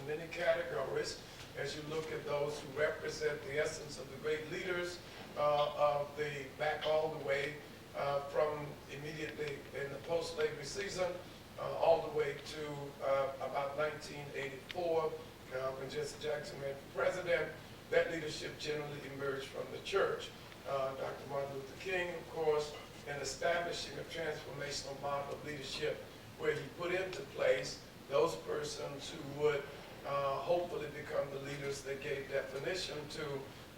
in many categories as you look at those who represent the essence of the great leaders of the back all the way from immediately in the post-slavery season all the way to about 1984 when Jesse Jackson ran for president. That leadership generally emerged from the church. Dr. Martin Luther King, of course, in establishing a transformational model of leadership where he put into place those persons who would hopefully become the leaders that gave definition to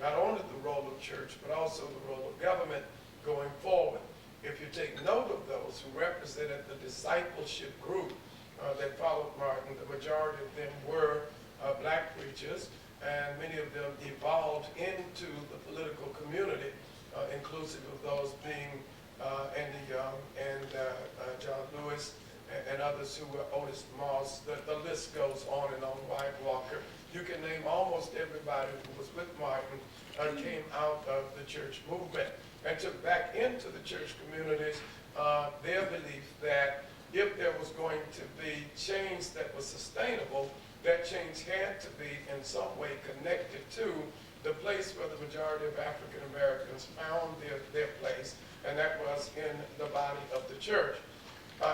not only the role of church, but also the role of government going forward. If you take note of those who represented the discipleship group that followed Martin, the majority of them were black preachers, and many of them evolved into the political community, inclusive of those being Andy Young and John Lewis and others who were Otis Moss. The list goes on and on, Wyatt Walker. You can name almost everybody who was with Martin came out of the church movement and took back into the church communities their belief that if there was going to be change that was sustainable, that change had to be in some way connected to the place where the majority of African Americans found their place, and that was in the body of the church.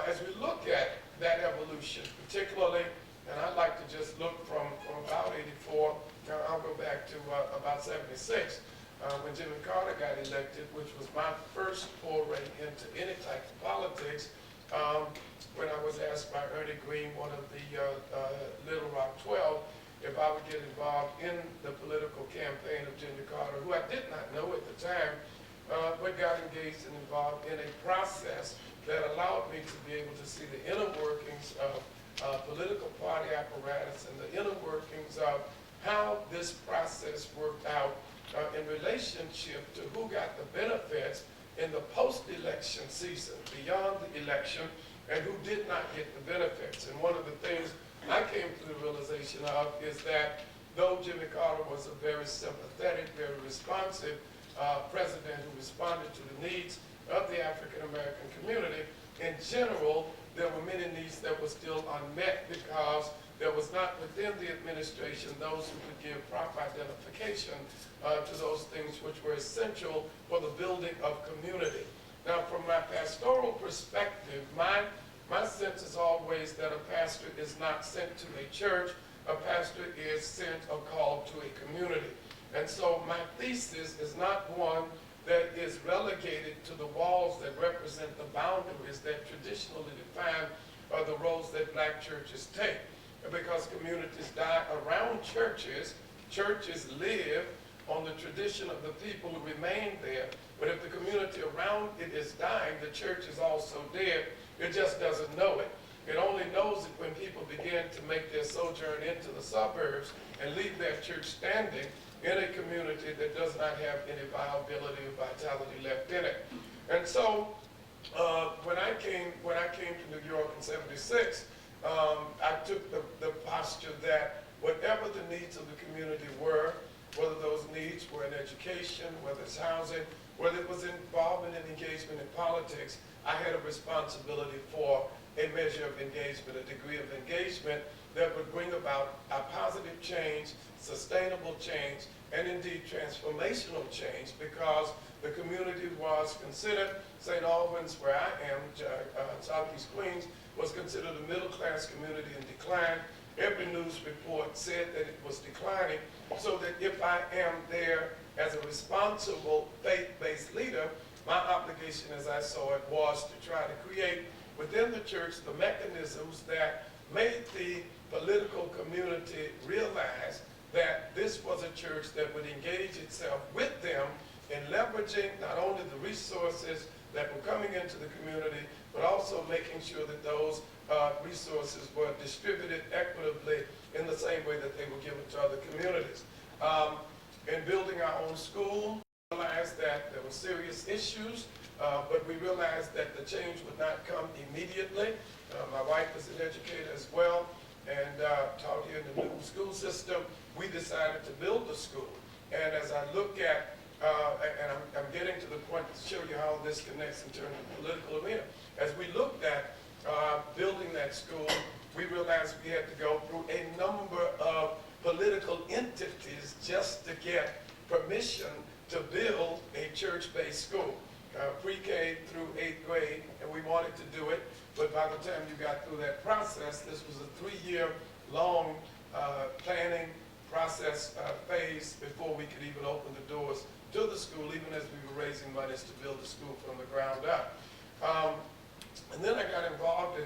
As we look at that evolution, particularly, and I'd like to just look from about 84, I'll go back to about 76, when Jimmy Carter got elected, which was my first foray into any type of politics, when I was asked by Ernie Green, one of the Little Rock 12, if I would get involved in the political campaign of Jimmy Carter, who I did not know at the time, but got engaged and involved in a process that allowed me to be able to see the inner workings of political party apparatus and the inner workings of how this process worked out in relationship to who got the benefits in the post-election season, beyond the election, and who did not get the benefits. And one of the things I came to the realization of is that though Jimmy Carter was a very sympathetic, very responsive president who responded to the needs of the African American community, in general, there were many needs that were still unmet because there was not within the administration those who could give proper identification to those things which were essential for the building of community. Now, from my pastoral perspective, my sense is always that a pastor is not sent to a church, a pastor is sent or called to a community. And so my thesis is not one that is relegated to the walls that represent the boundaries that traditionally define the roles that black churches take. Because communities die around churches, churches live on the tradition of the people who remain there. But if the community around it is dying, the church is also dead. It just doesn't know it. It only knows it when people begin to make their sojourn into the suburbs and leave their church standing in a community that does not have any viability or vitality left in it. And so when I came to New York in '76, I took the posture that whatever the needs of the community were, whether those needs were in education, whether it's housing, whether it was involvement and engagement in politics, I had a responsibility for a measure of engagement, a degree of engagement that would bring about a positive change, sustainable change, and indeed transformational change, because the community was considered, St. Albans, where I am, Southeast Queens, was considered a middle-class community in decline. Every news report said that it was declining, so that if I am there as a responsible faith-based leader, my obligation, as I saw it, was to try to create within the church the mechanisms that made the political community realize that this was a church that would engage itself with them in leveraging not only the resources that were coming into the community, but also making sure that those resources were distributed equitably in the same way that they were given to other communities. In building our own school, we realized that there were serious issues, but we realized that the change would not come immediately. My wife is an educator as well, and taught here in the Newton school system. We decided to build the school. And as I look at, and I'm getting to the point to show you how this connects in terms of the political arena. As we looked at building that school, we realized we had to go through a number political entities just to get permission to build a church-based school, pre-K through 8th grade, and we wanted to do it, but by the time you got through that process, this was a 3-year long planning process phase before we could even open the doors to the school, even as we were raising monies to build the school from the ground up. And then I got involved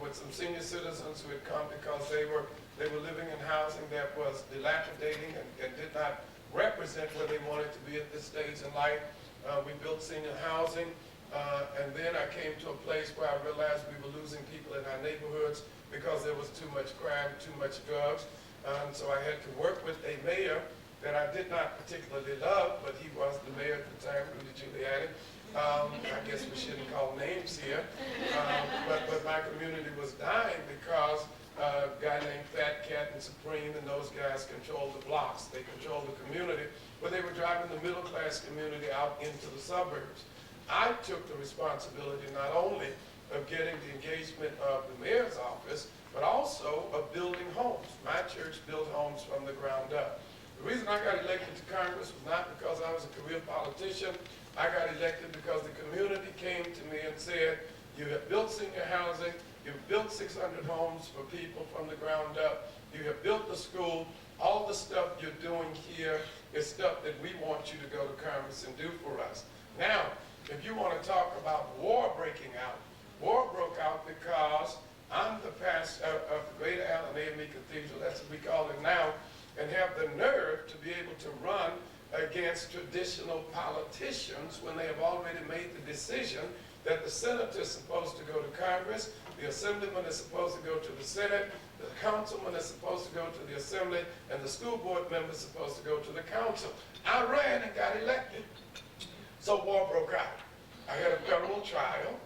with some senior citizens who had come because they were living in housing that was dilapidating and did not represent where they wanted to be at this stage in life. We built senior housing, and then I came to a place where I realized we were losing people in our neighborhoods because there was too much crime, too much drugs. So I had to work with a mayor that I did not particularly love, but he was the mayor at the time, Rudy Giuliani. I guess we shouldn't call names here, but my community was dying because a guy named Fat Cat and Supreme and those guys controlled the blocks. They controlled the community, but they were driving the middle class community out into the suburbs. I took the responsibility not only of getting the engagement of the mayor's office, but also of building homes. My church built homes from the ground up. The reason I got elected to Congress was not because I was a career politician. I got elected because the community came to me and said, you have built senior housing, you've built 600 homes for people from the ground up, you have built the school, all the stuff you're doing here is stuff that we want you to go to Congress and do for us. Now, if you want to talk about war breaking out, war broke out because I'm the pastor of the Greater Allen AME Cathedral, that's what we call it now, and have the nerve to be able to run against traditional politicians when they have already made the decision that the senator is supposed to go to Congress, the assemblyman is supposed to go to the Senate, the councilman is supposed to go to the assembly, and the school board member is supposed to go to the council. I ran and got elected. So war broke out. I had a federal trial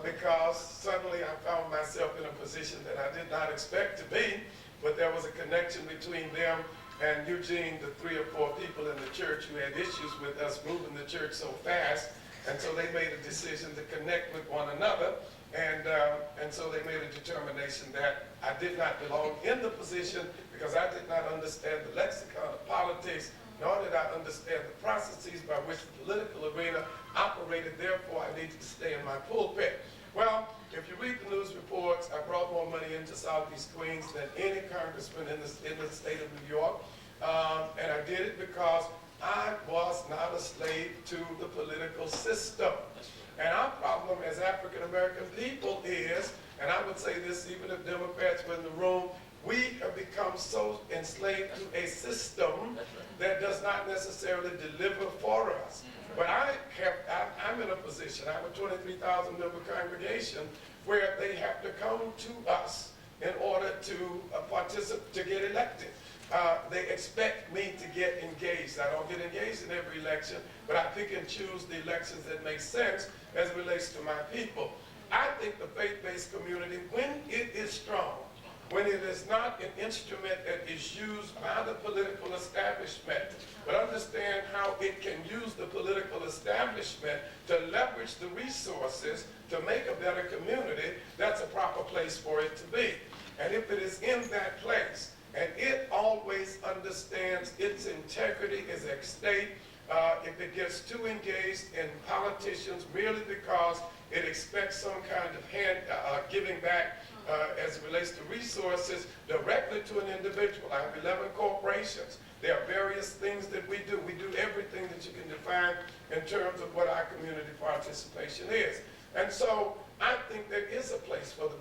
because suddenly I found myself in a position that I did not expect to be, but there was a connection between them and Eugene, the 3 or 4 people in the church who had issues with us moving the church so fast, and so they made a decision to connect with one another, and so they made a determination that I did not belong in the position because I did not understand the lexicon of politics, nor did I understand the processes by which the political arena operated. Therefore, I needed to stay in my pulpit. Well, if you read the news reports, I brought more money into Southeast Queens than any congressman in the state of New York. And I did it because I was not a slave to the political system. And our problem as African American people is, and I would say this even if Democrats were in the room, we have become so enslaved to a system that does not necessarily deliver for us. But I'm in a position, I have a 23,000 member congregation where they have to come to us in order to participate, to get elected. They expect me to get engaged. I don't get engaged in every election, but I pick and choose the elections that make sense as it relates to my people. I think the faith-based community, when it is strong, when it is not an instrument that is used by the political establishment, but understand how it can use the political establishment to leverage the resources to make a better community, that's a proper place for it to be. And if it is in that place, and it always understands its integrity is at stake, if it gets too engaged in politicians merely because it expects some kind of giving back as it relates to resources directly to an individual. I have 11 corporations. There are various things that we do. We do everything that you can define in terms of what our community participation is. And so I think there is a place for the